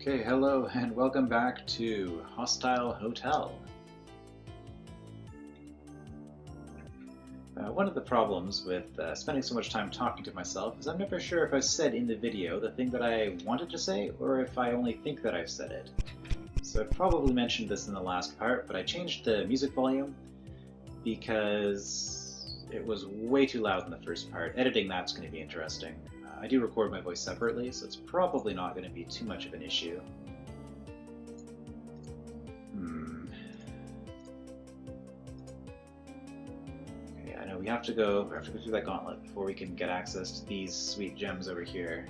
Okay, hello and welcome back to Hostile Hotel. One of the problems with spending so much time talking to myself is I'm never sure if I said in the video the thing that I wanted to say or if I only think that I've said it. So I probably mentioned this in the last part, but I changed the music volume because it was way too loud in the first part. Editing that's going to be interesting. I do record my voice separately, so it's probably not going to be too much of an issue. Okay, I know we have to go through that gauntlet before we can get access to these sweet gems over here.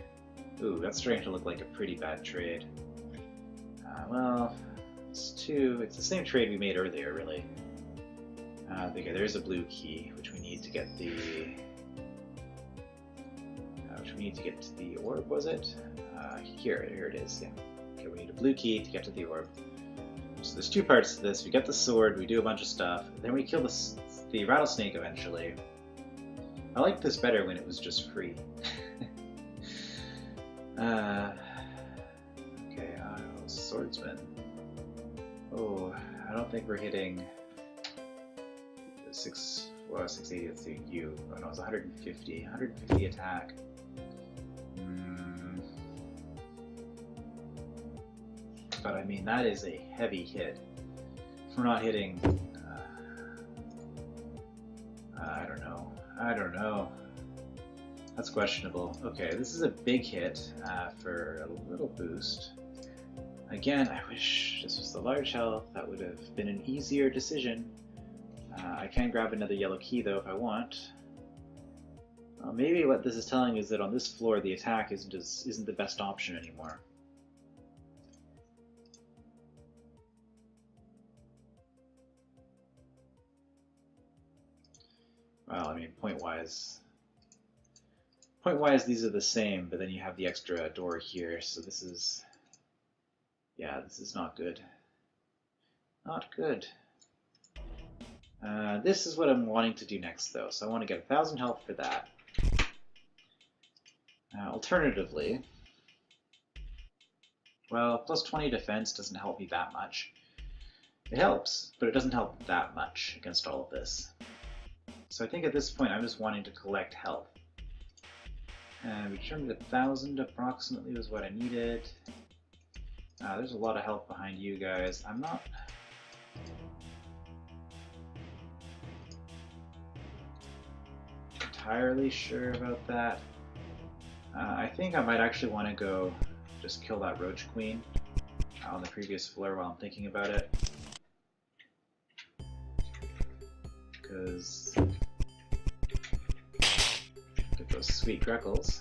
Ooh, that's starting to look like a pretty bad trade. Well, it's the same trade we made earlier, really. Okay, there's a blue key, which we need to get the... we need to get to the orb, was it? Here it is, yeah. Okay, we need a blue key to get to the orb. So there's two parts to this. We get the sword, we do a bunch of stuff, then we kill the rattlesnake eventually. I liked this better when it was just free. Okay, swordsman. Oh, I don't think we're hitting 680 to you. Oh no, it's 150 attack. But I mean, that is a heavy hit. If we're not hitting, I don't know. That's questionable. Okay, this is a big hit for a little boost. Again, I wish this was the large health. That would have been an easier decision. I can grab another yellow key though if I want. Maybe what this is telling is that on this floor the attack isn't the best option anymore. Well, I mean, point-wise, these are the same, but then you have the extra door here, so this is... yeah, this is not good. Not good. This is what I'm wanting to do next, though, so I want to get 1,000 health for that. Alternatively, well, plus 20 defense doesn't help me that much. It helps, but it doesn't help that much against all of this. So I think at this point I'm just wanting to collect health. And we determined 1,000 approximately was what I needed. There's a lot of health behind you guys. I'm not... entirely sure about that. I think I might actually want to go just kill that roach queen on the previous floor while I'm thinking about it. Because get those sweet Greckles.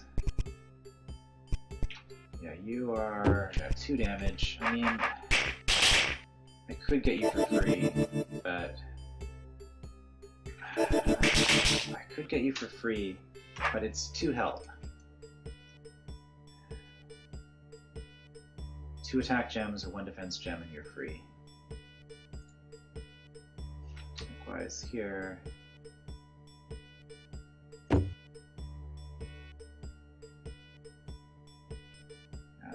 Yeah, you are 2 damage. I mean, I could get you for free, but it's 2 health. 2 attack gems or 1 defense gem and you're free. Likewise here.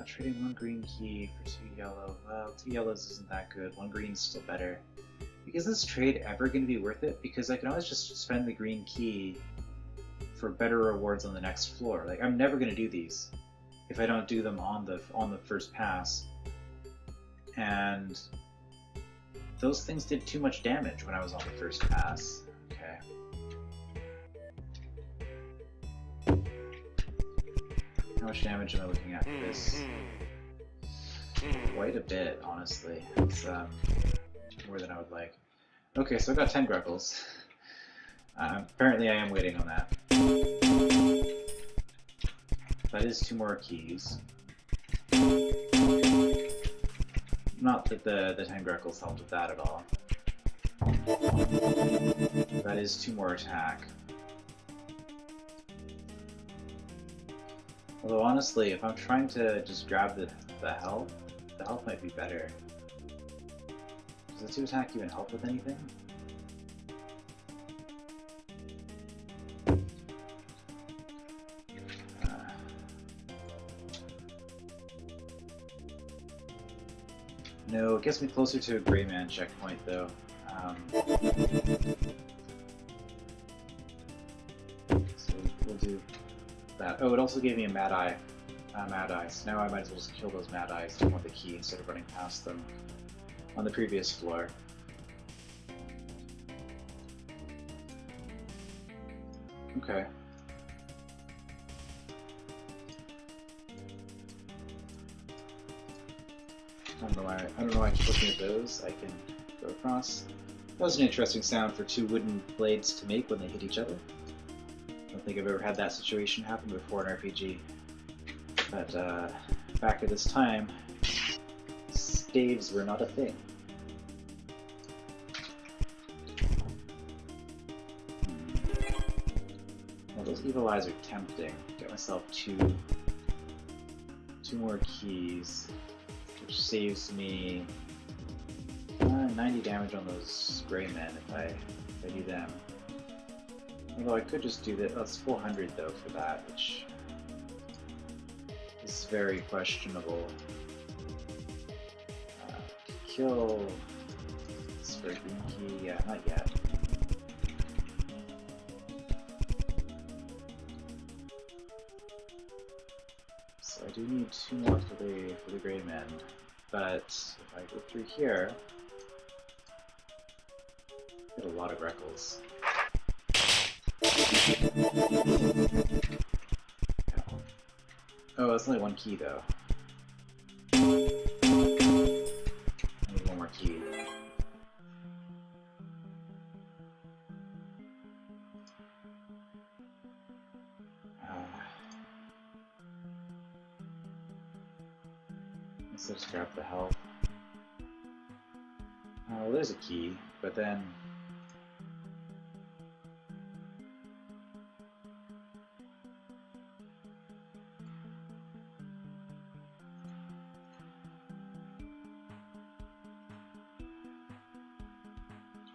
Trading 1 green key for 2 yellow. Well, 2 yellows isn't that good. 1 green's still better. Is this trade ever going to be worth it? Because I can always just spend the green key for better rewards on the next floor. Like, I'm never going to do these if I don't do them on the first pass. And those things did too much damage when I was on the first pass. Okay. How much damage am I looking at for this? Quite a bit, honestly. It's more than I would like. Okay, so I got 10 Greckles. Apparently I am waiting on that. That is 2 more keys. Not that the 10 Greckles helped with that at all. That is 2 more attack. Although honestly, if I'm trying to just grab the health might be better. Does the 2 attack even help with anything? No, it gets me closer to a gray man checkpoint though. So we'll do that. Oh, it also gave me a mad eye. So now I might as well just kill those mad eyes to want the key instead of running past them on the previous floor. Okay. I don't know why I keep looking at those. I can go across. That was an interesting sound for two wooden blades to make when they hit each other. I don't think I've ever had that situation happen before in RPG. But back at this time, staves were not a thing. Well, those evil eyes are tempting. Get myself two more keys, which saves me 90 damage on those gray men if I do them. Although I could just do that. That's 400 though for that, which is very questionable. Kill this for a green key. Yeah, not yet. So I do need 2 more for the gray men, but if I go through here, I get a lot of Reckles. Oh, that's only 1 key though. I need 1 more key. Let's just grab the health. Well, there's a key, but then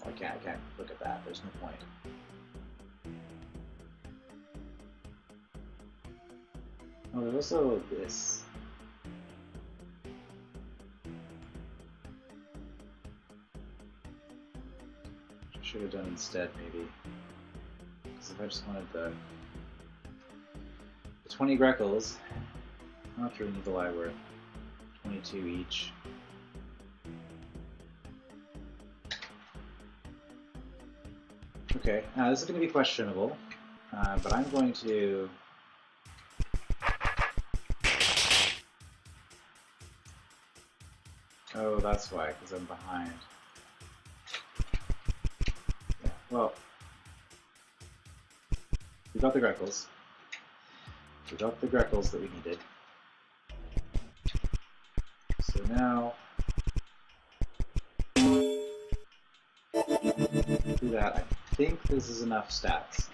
I can't look at that. There's no point. Oh, there's also this. Which I should have done instead, maybe. Because if I just wanted the 20 Greckles, how much are an evil eye worth? 22 each. Okay, this is going to be questionable, but I'm going to... Oh, that's why, because I'm behind. Yeah, well, we got the Greckles. We got the Greckles that we needed. So now... do that. I think this is enough stats.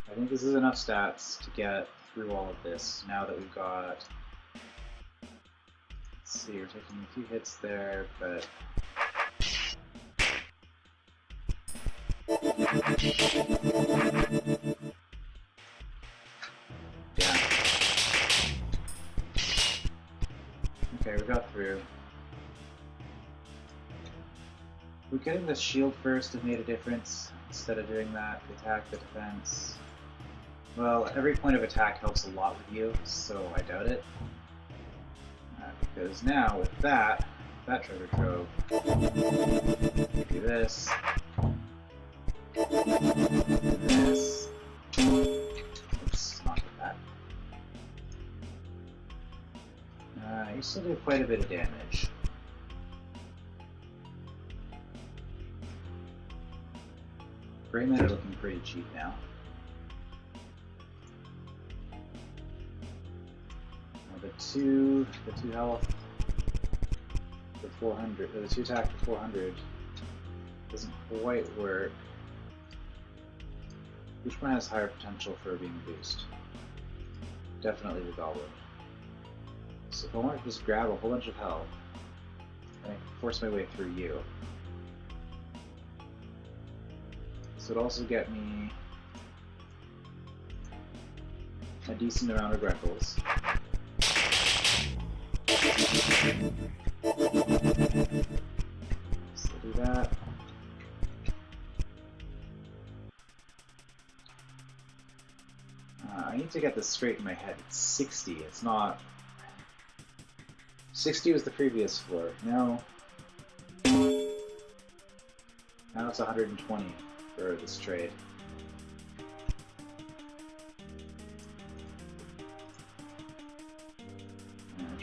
I think this is enough stats to get through all of this now that we've got... Let's see, we're taking a few hits there, but... Yeah. Okay, we got through. Would getting the shield first have made a difference instead of doing that? The attack, the defense. Well, every point of attack helps a lot with you, so I doubt it. Because now with that treasure trove, do this, do this. Oops, not with that. You still do quite a bit of damage. Gray men are looking pretty cheap now. The two health for 400, or the 2 attack for 400 doesn't quite work. Which one has higher potential for being boost? Definitely the goblin. So if I want to just grab a whole bunch of health, and I can force my way through you. This would also get me a decent amount of Greckles. So do that. I need to get this straight in my head. It's 60. It's not. 60 was the previous floor. No. Now it's 120 for this trade.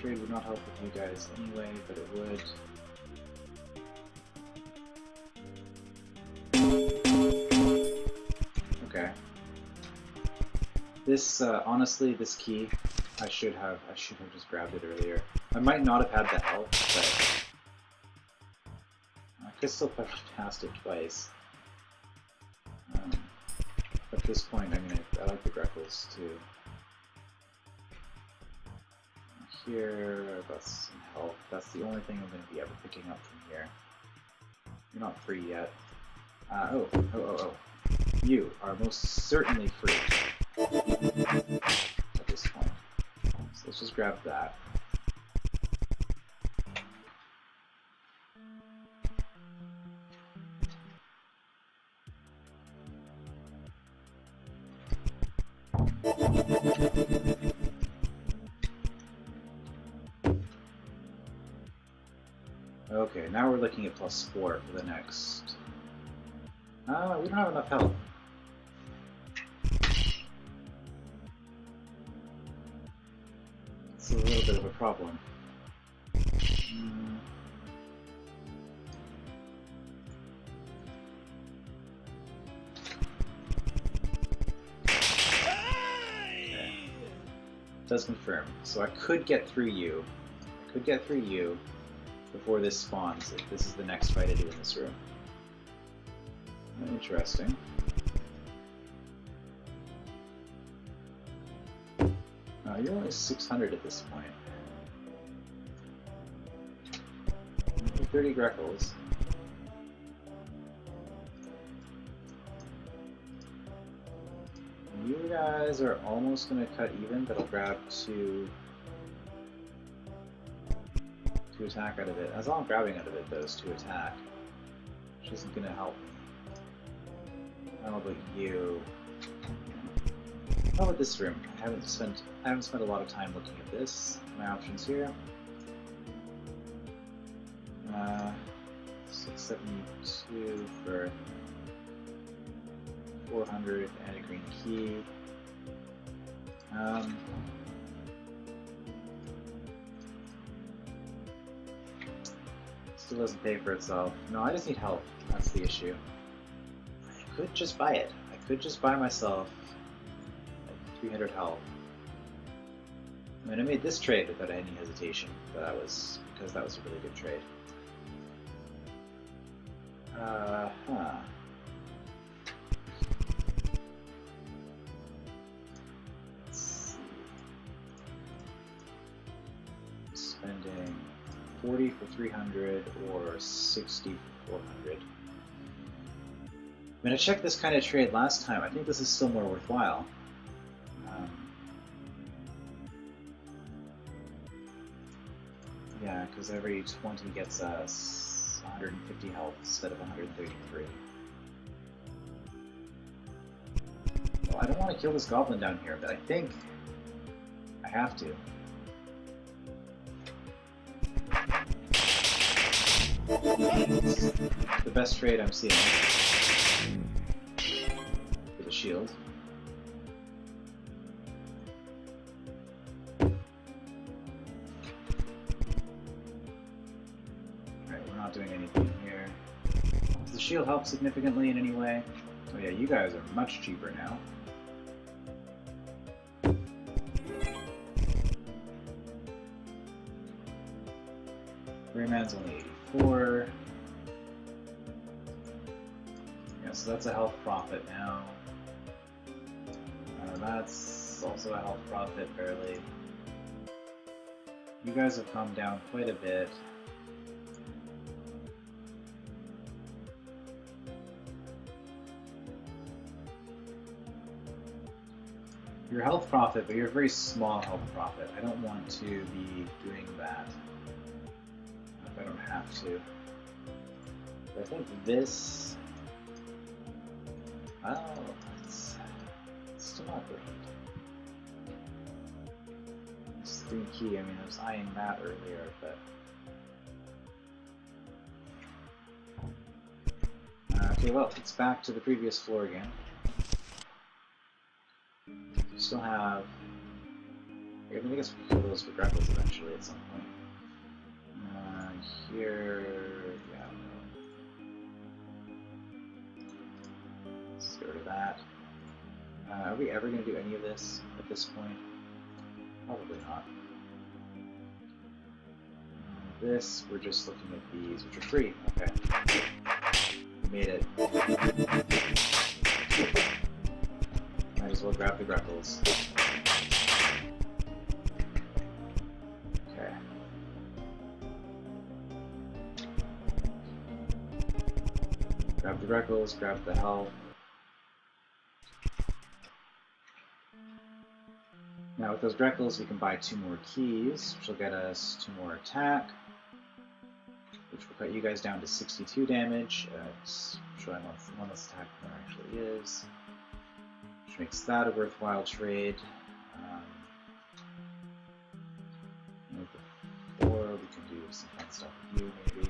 Trade would not help with you guys anyway, but it would. Okay. This, honestly, this key, I should have just grabbed it earlier. I might not have had the help, but I could still put past it twice. At this point, I mean, I like the Greckles too. Here, that's some help. That's the only thing I'm going to be ever picking up from here. You're not free yet. Oh. You are most certainly free at this point. So let's just grab that. Okay, now we're looking at +4 for the next. We don't have enough health. It's a little bit of a problem. Okay. Does confirm. So I could get through you. Before this spawns, if this is the next fight I do in this room. Interesting. You're only 600 at this point. 30 Greckles. You guys are almost going to cut even, but I'll grab two attack out of it. That's all I'm grabbing out of it, though, is to attack. Which isn't going to help. I don't know about you. How about this room? I haven't spent a lot of time looking at this. My options here. 672 for 400 and a green key. Still doesn't pay for itself. No, I just need help. That's the issue. I could just buy it. I could just buy myself like 300 health. I mean, I made this trade without any hesitation, but that was because that was a really good trade. Let's see. Spending 40 for 300 or 60 for 400. I mean, I checked this kind of trade last time. I think this is still more worthwhile. Yeah, because every 20 gets us 150 health instead of 133. Well, I don't want to kill this goblin down here, but I think I have to. It's the best trade I'm seeing for the shield. Alright, we're not doing anything here. Does the shield help significantly in any way? Oh yeah, you guys are much cheaper now. Rayman's only 84. Yeah, so that's a health profit now. That's also a health profit, barely. You guys have come down quite a bit. Your health profit, but you're a very small health profit. I don't want to be doing that. have to. But I think this... Oh, it's still not great. This green key, I mean, I was eyeing that earlier, but... Okay, well, it's back to the previous floor again. We still have... I guess we'll kill those for Grepples eventually at some point. Here... yeah. Let's get rid of that. Are we ever going to do any of this at this point? Probably not. This, we're just looking at these, which are free. Okay. Made it. Might as well grab the Grepples. Okay. Grab the Grepples, grab the health. Now with those Grepples we can buy 2 more keys, which will get us 2 more attack, which will cut you guys down to 62 damage. It's showing one less attack than there actually is, which makes that a worthwhile trade. Before we can do some fun stuff with you, maybe.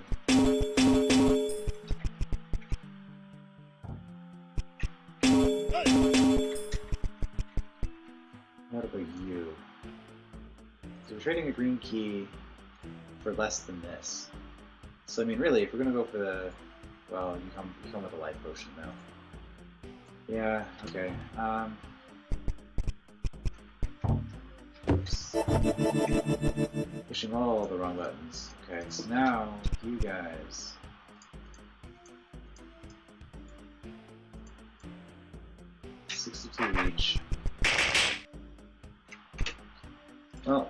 What about you? So we're trading a green key for less than this. So I mean, really, if we're gonna go for the, well, you come with a life potion though. Yeah. Okay. Oops. Pushing all the wrong buttons. Okay. So now you guys. $62 each. Well,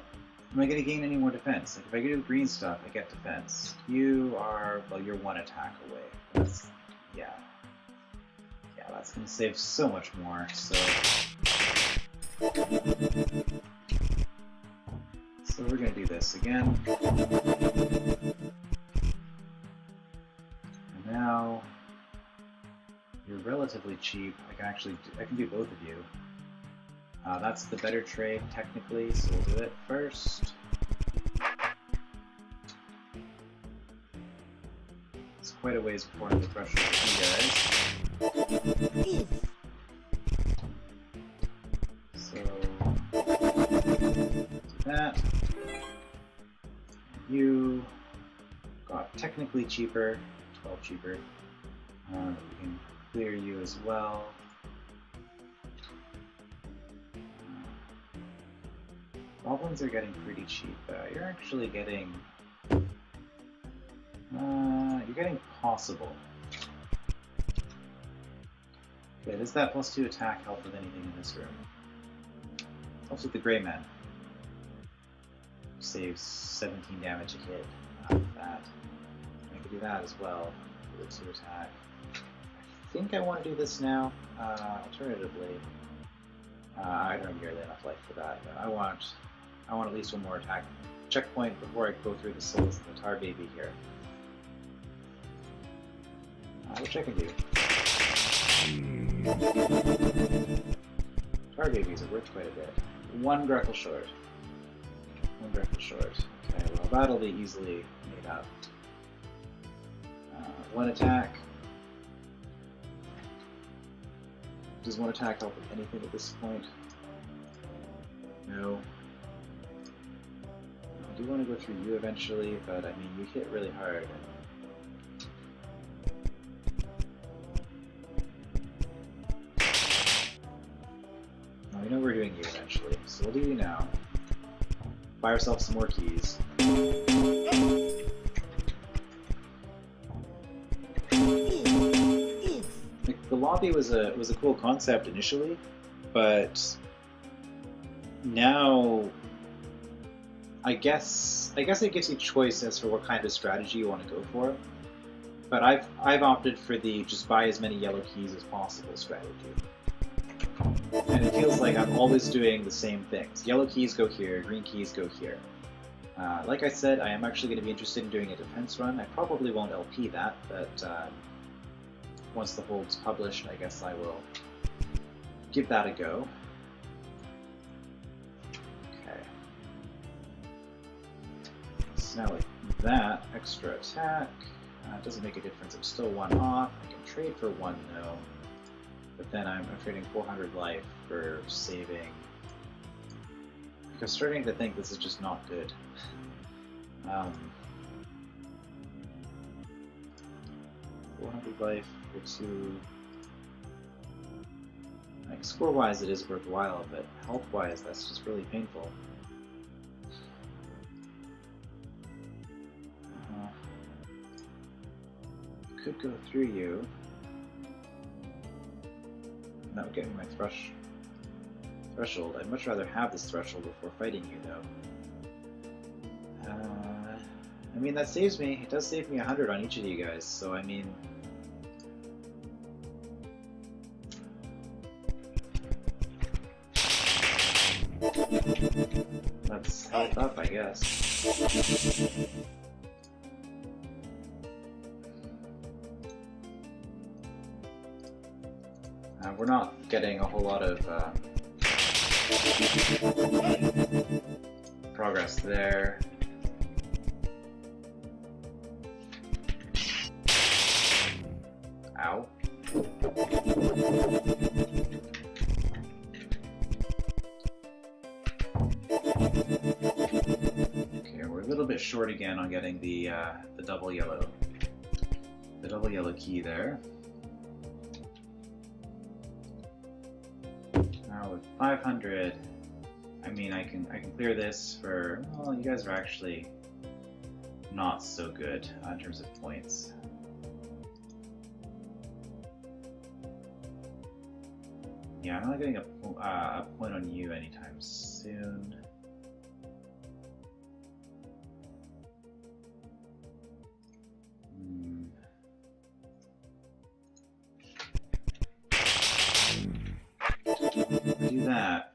am I going to gain any more defense? Like, if I do green stuff, I get defense. You are, well, you're 1 attack away. That's, yeah. Yeah, that's going to save so much more, so... So we're going to do this again. And now... You're relatively cheap. I can do both of you. That's the better trade, technically, so we'll do it first. It's quite a ways before I have to crush with you guys. So, do that. You got technically cheaper, 12 cheaper. We can clear you as well. Goblins are getting pretty cheap. You're actually getting... you're getting possible. Okay, does that +2 attack help with anything in this room? Helps with the Grey Man. Saves 17 damage a hit out of that. I could do that as well for the 2 attack. I think I want to do this now. Alternatively, I don't have nearly enough life for that. I want at least 1 more attack checkpoint before I go through the souls of the Tar Baby here. Which I can do. Tar Babies are worth quite a bit. 1 Greppel short. 1 Greppel short. Okay, well that'll be easily made up. 1 attack. Does 1 attack help with anything at this point? No. I do want to go through you eventually, but I mean, you hit really hard. Well, we know we're doing you eventually, so we'll do you now. Buy ourselves some more keys. The lobby was a cool concept initially, but now I guess it gives you choice as for what kind of strategy you want to go for. But I've opted for the just buy as many yellow keys as possible strategy. And it feels like I'm always doing the same things. Yellow keys go here, green keys go here. Like I said, I am actually going to be interested in doing a defense run. I probably won't LP that, but once the hold's published, I guess I will give that a go. Okay. So now with that extra attack, it doesn't make a difference. I'm still 1 off. I can trade for 1 though, but then I'm trading 400 life for saving. Because starting to think this is just not good. 400 life for 2. Like, score-wise it is worthwhile, but health-wise that's just really painful. Could go through you. And that would get me my threshold. I'd much rather have this threshold before fighting you, though. I mean, that saves me. It does save me 100 on each of you guys, so I mean... Let's health up, I guess. We're not getting a whole lot of progress there. Ow. Okay, we're a little bit short again on getting the double yellow key there. Now with 500, I mean I can clear this for, well, you guys are actually not so good in terms of points. Yeah, I'm not getting a point on you anytime soon. Do that.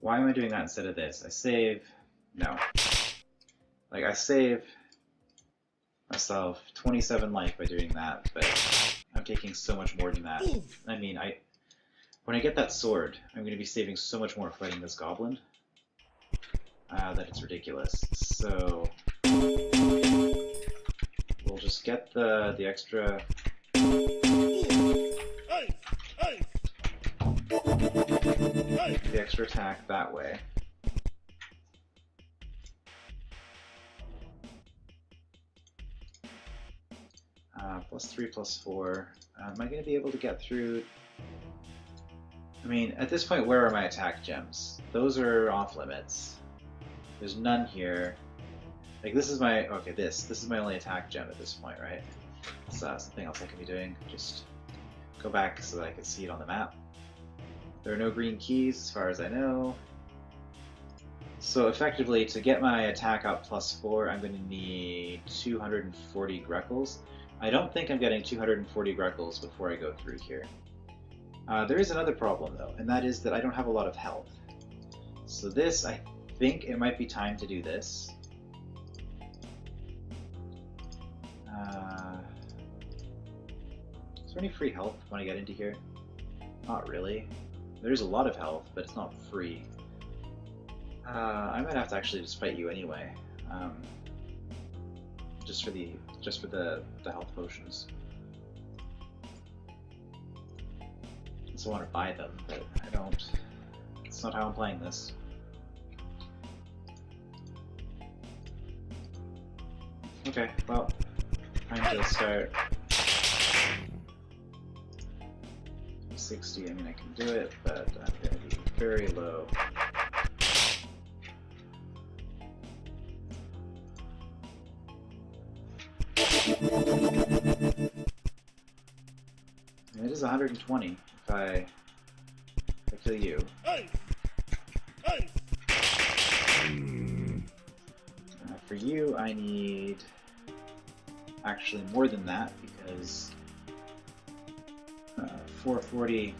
Why am I doing that instead of this? I save... No. Like, I save myself 27 life by doing that, but I'm taking so much more than that. I mean, when I get that sword, I'm going to be saving so much more fighting this goblin that it's ridiculous. So we'll just get the extra... the extra attack that way. +3, +4. Am I going to be able to get through? I mean, at this point, where are my attack gems? Those are off limits. There's none here. Like, this is my... Okay, this is my only attack gem at this point, right? So something else I can be doing. Just go back so that I can see it on the map. There are no green keys as far as I know. So effectively, to get my attack up +4, I'm going to need 240 Greckles. I don't think I'm getting 240 Greckles before I go through here. There is another problem though, and that is that I don't have a lot of health. So this, I think it might be time to do this. Is there any free health when I get into here? Not really. There's a lot of health, but it's not free. I might have to actually just fight you anyway, just for the health potions. I also want to buy them, but I don't. It's not how I'm playing this. Okay, well, time to start. 60. I mean, I can do it, but I'm going to be very low. And it is 120 if I kill you. For you, I need actually more than that because 440.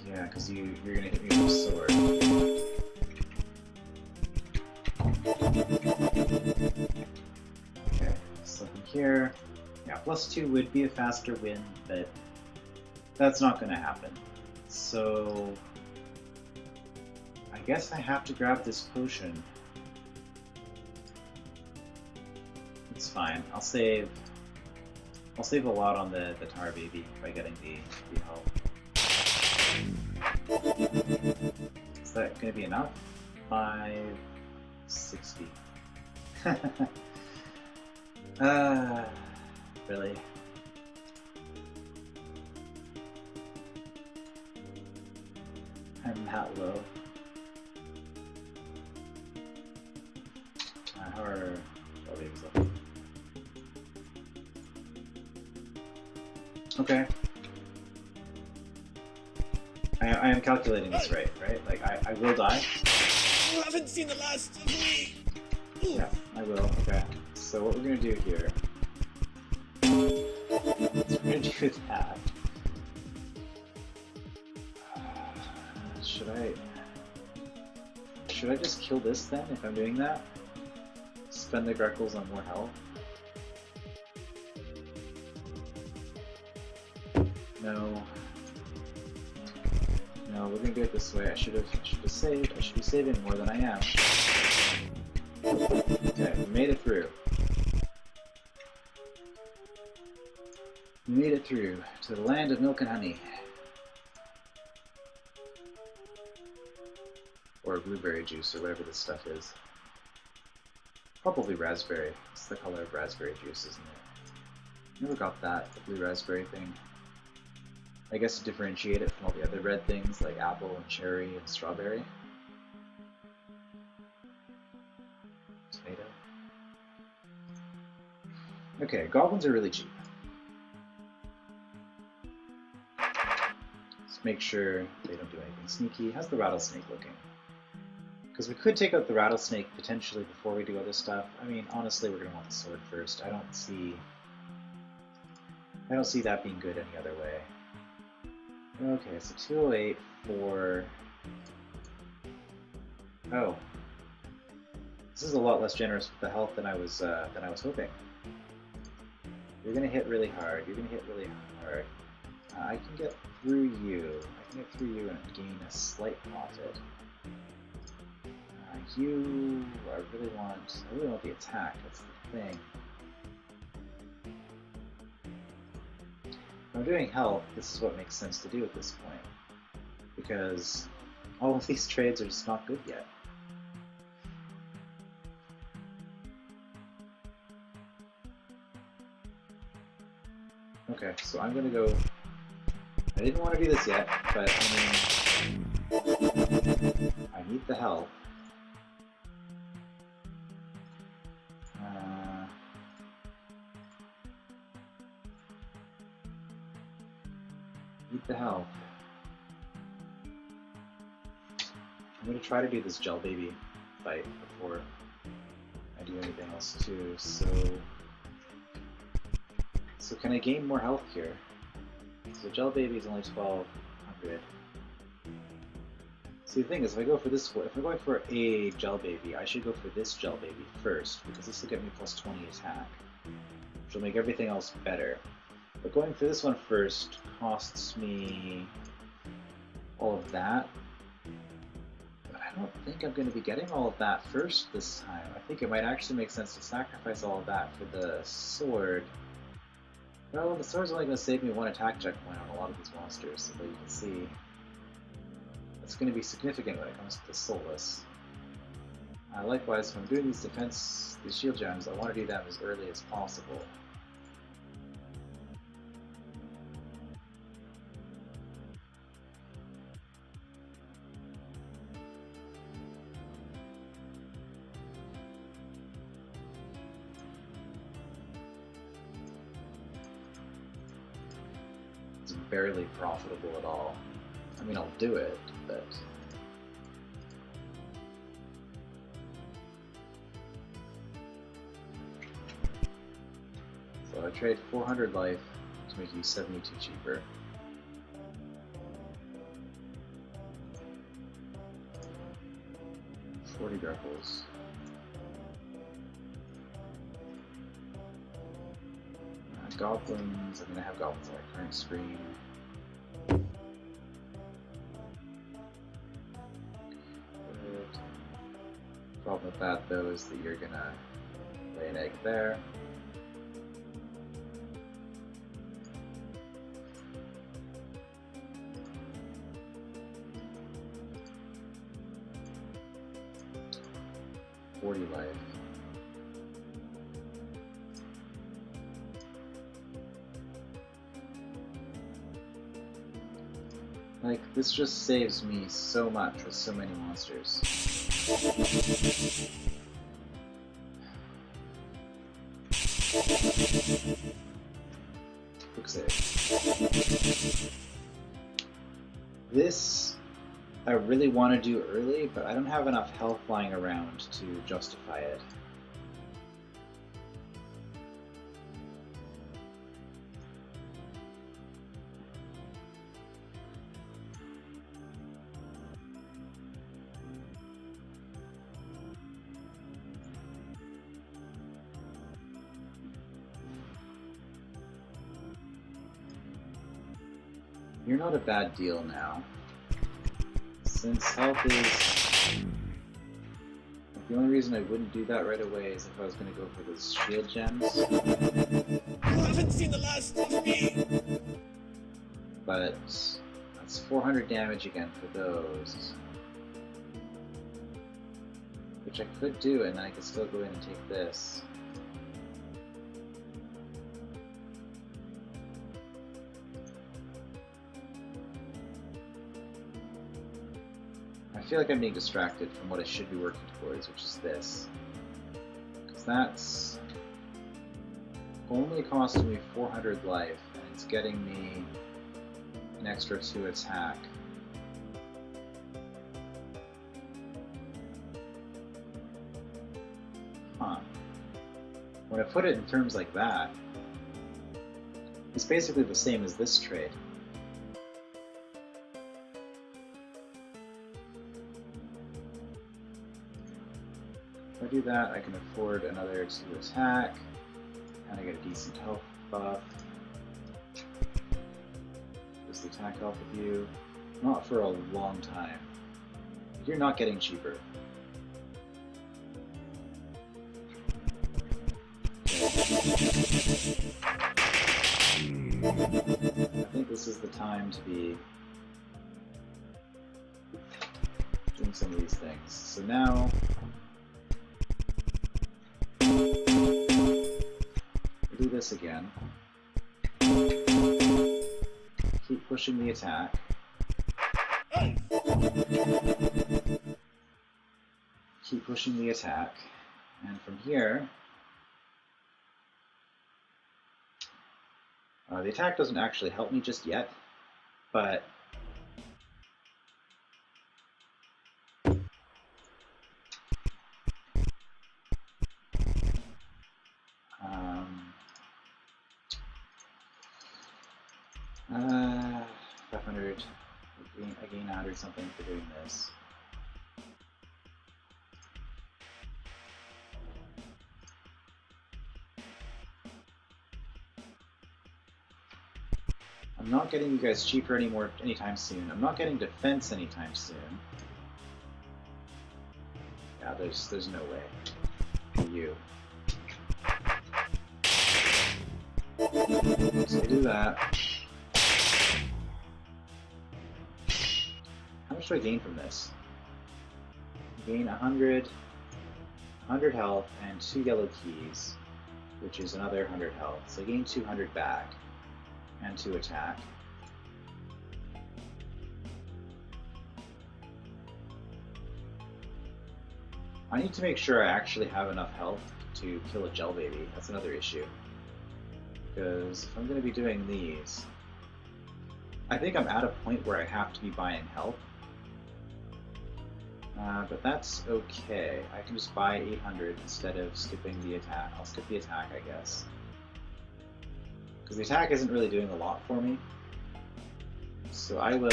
Yeah, because you're gonna hit me with a sword. Okay, something here. Yeah, +2 would be a faster win, but that's not gonna happen. So I guess I have to grab this potion. It's fine. I'll save a lot on the tar baby by getting the health. Is that gonna be enough? 560. Really? I'm that low. How are babies up? Okay. I am calculating this right? Like, I will die? You haven't seen the last of me! Yeah, I will, okay. So what we're gonna do here is we're gonna do that. Should I just kill this then if I'm doing that? Spend the Greckles on more health? No. No, we're gonna do it this way. I should have saved. I should be saving more than I am. Okay, we made it through. We made it through to the land of milk and honey. Or blueberry juice, or whatever this stuff is. Probably raspberry. It's the color of raspberry juice, isn't it? Never got that, the blue raspberry thing. I guess to differentiate it from all the other red things like apple and cherry and strawberry. Tomato. Okay, goblins are really cheap. Let's make sure they don't do anything sneaky. How's the rattlesnake looking? Because we could take out the rattlesnake potentially before we do other stuff. I mean, honestly, we're going to want the sword first. I don't see that being good any other way. Okay, so 208 for... Oh. This is a lot less generous with the health than I was hoping. You're going to hit really hard. You're going to hit really hard. I can get through you. I can get through you and gain a slight profit. I really want the attack, that's the thing. If I'm doing health, this is what makes sense to do at this point. Because all of these trades are just not good yet. Okay, so I'm gonna go... I didn't want to do this yet, but I mean... I need the health. Need the health. I'm gonna try to do this gel baby fight before I do anything else too, so can I gain more health here? So gel baby is only 1200. See, the thing is, if I'm going for a gel baby, I should go for this gel baby first, because this will get me plus 20 attack, which will make everything else better. But going for this one first costs me all of that. But I don't think I'm going to be getting all of that first this time. I think it might actually make sense to sacrifice all of that for the sword. Well, the sword's only going to save me one attack checkpoint on a lot of these monsters, so that you can see. It's going to be significant when it comes to the soulless. Likewise, when I'm doing these shield gems, I want to do them as early as possible. It's barely profitable at all. I mean, I'll do it, but... So I trade 400 life to make you 72 cheaper. $40 grapples. Goblins. I'm gonna have goblins on my current screen. Good. Problem with that though is that you're gonna lay an egg there. Life. Like, this just saves me so much with so many monsters. Quick save. This I really want to do early, but I don't have enough health lying around to justify it. You're not a bad deal now. Since health is... The only reason I wouldn't do that right away is if I was going to go for those shield gems. I haven't seen the last of me! But that's 400 damage again for those. Which I could do, and then I could still go in and take this. I feel like I'm being distracted from what I should be working towards, which is this. Because that's only costing me 400 life, and it's getting me an extra 2 attack. Huh. When I put it in terms like that, it's basically the same as this trade. If I do that, I can afford another 2 attack, and I get a decent health buff. Does the attack help with you? Not for a long time. You're not getting cheaper. I think this is the time to be doing some of these things. So now, do this again. Keep pushing the attack. Keep pushing the attack. And from here, the attack doesn't actually help me just yet, but uh, 500, I gain 100 something for doing this. I'm not getting you guys cheaper anymore anytime soon. I'm not getting defense anytime soon. Yeah, there's no way. For you. So I do that. How much do I gain from this? I gain 100 health and 2 yellow keys, which is another 100 health. So I gain 200 back and 2 attack. I need to make sure I actually have enough health to kill a gel baby. That's another issue. Because if I'm going to be doing these, I think I'm at a point where I have to be buying health. But that's okay. I can just buy 800 instead of skipping the attack. I'll skip the attack, I guess. Because the attack isn't really doing a lot for me. So I will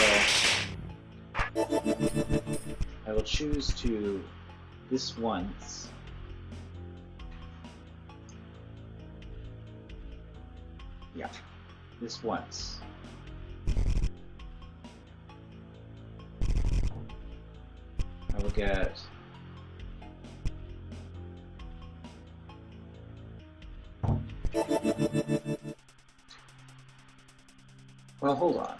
choose to this once. Yeah, this once. I will get well, hold on.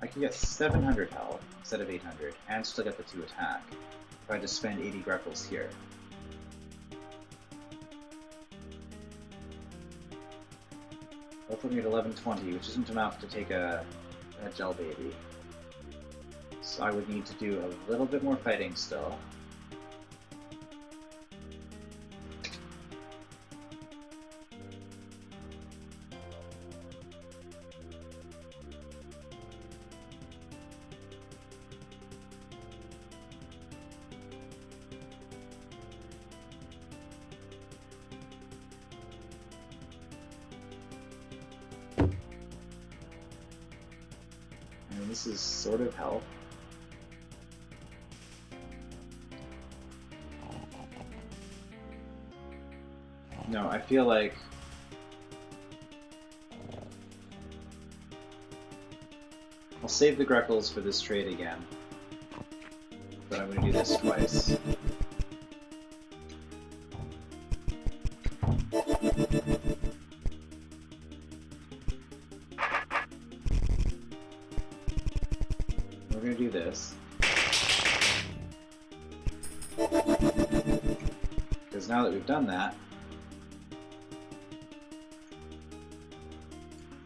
I can get 700 health instead of 800 and still get the 2 attack if I just spend 80 Grepples here. That'll put me at 1120, which isn't enough to take a gel baby. So I would need to do a little bit more fighting still. This is sort of health. No, I feel like I'll save the Greckles for this trade again, but I'm going to do this twice. We're going to do this. Because now that we've done that,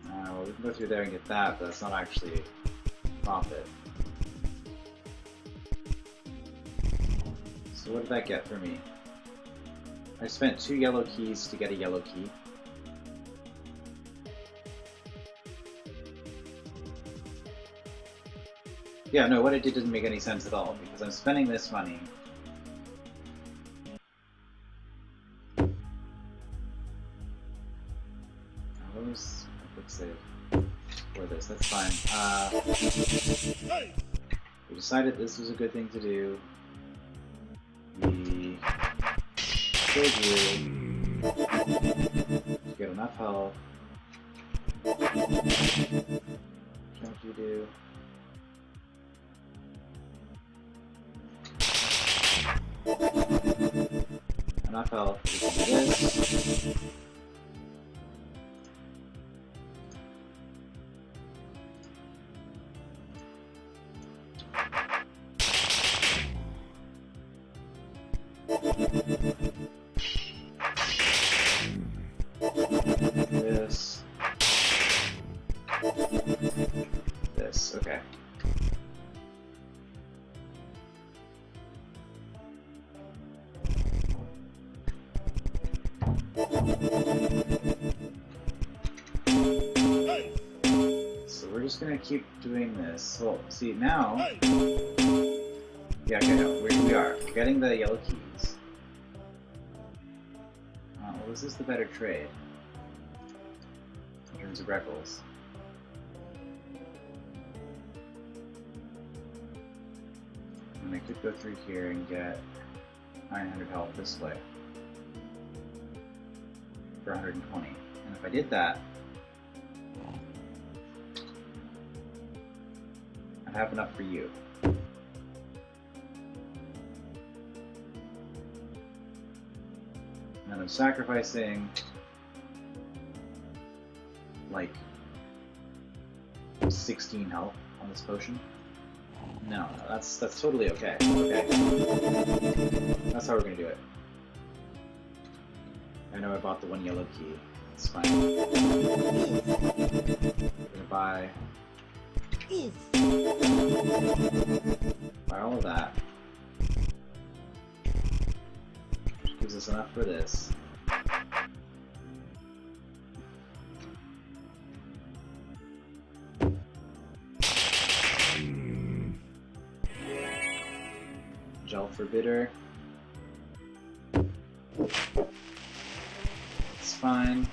well, we can go through there and get that, but that's not actually profit. So what did that get for me? I spent 2 yellow keys to get a yellow key. Yeah, no, what I did didn't make any sense at all, because I'm spending this money. What was a quick save for this? That's fine. We decided this was a good thing to do. We killed you to get enough health. What do you do? Enough health, we can do this. This, okay. So we're just gonna keep doing this. So see now, yeah, okay, no, we are getting the yellow keys. Well, is this the better trade in terms of Greckles? And I could go through here and get 900 health this way for 120. And if I did that, I'd have enough for you. And I'm sacrificing like 16 health on this potion. No, that's totally okay. Okay. That's how we're gonna do it. I know I bought the 1 yellow key. It's fine. We're gonna buy all of that. Which gives us enough for this. Gel for bitter. It's fine.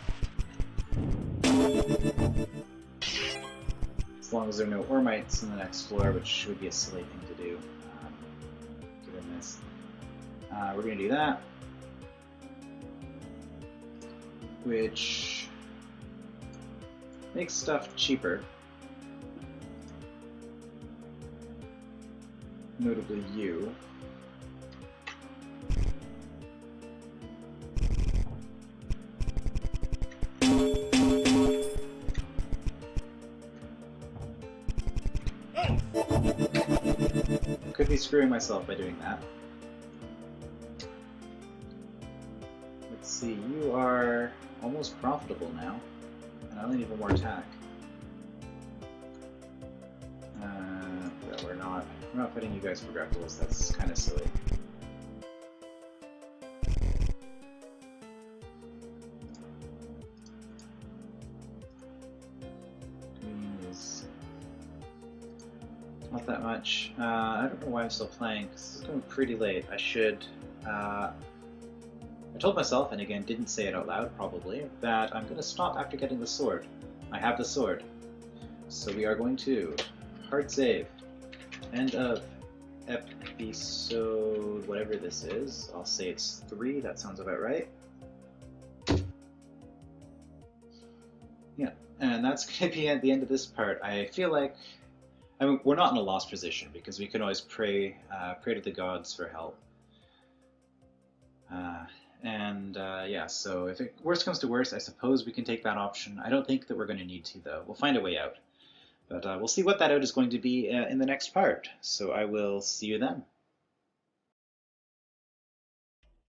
As long as there are no Ormites in the next floor, which would be a silly thing to do, given this. We're going to do that, which makes stuff cheaper. Notably you. Could be screwing myself by doing that. Let's see, you are almost profitable now, and I only need one more attack. Well, we're not fighting you guys for grapples, that's kind of silly. Green is not that much. I don't know why I'm still playing, because it's going pretty late. I should... I told myself, and again didn't say it out loud probably, that I'm going to stop after getting the sword. I have the sword. So we are going to hard save. End of episode whatever this is. I'll say it's 3, that sounds about right. Yeah, and that's going to be at the end of this part. I feel like, I mean, we're not in a lost position because we can always pray to the gods for help. Yeah, so if worst comes to worst, I suppose we can take that option. I don't think that we're going to need to, though. We'll find a way out. But we'll see what that out is going to be in the next part. So I will see you then.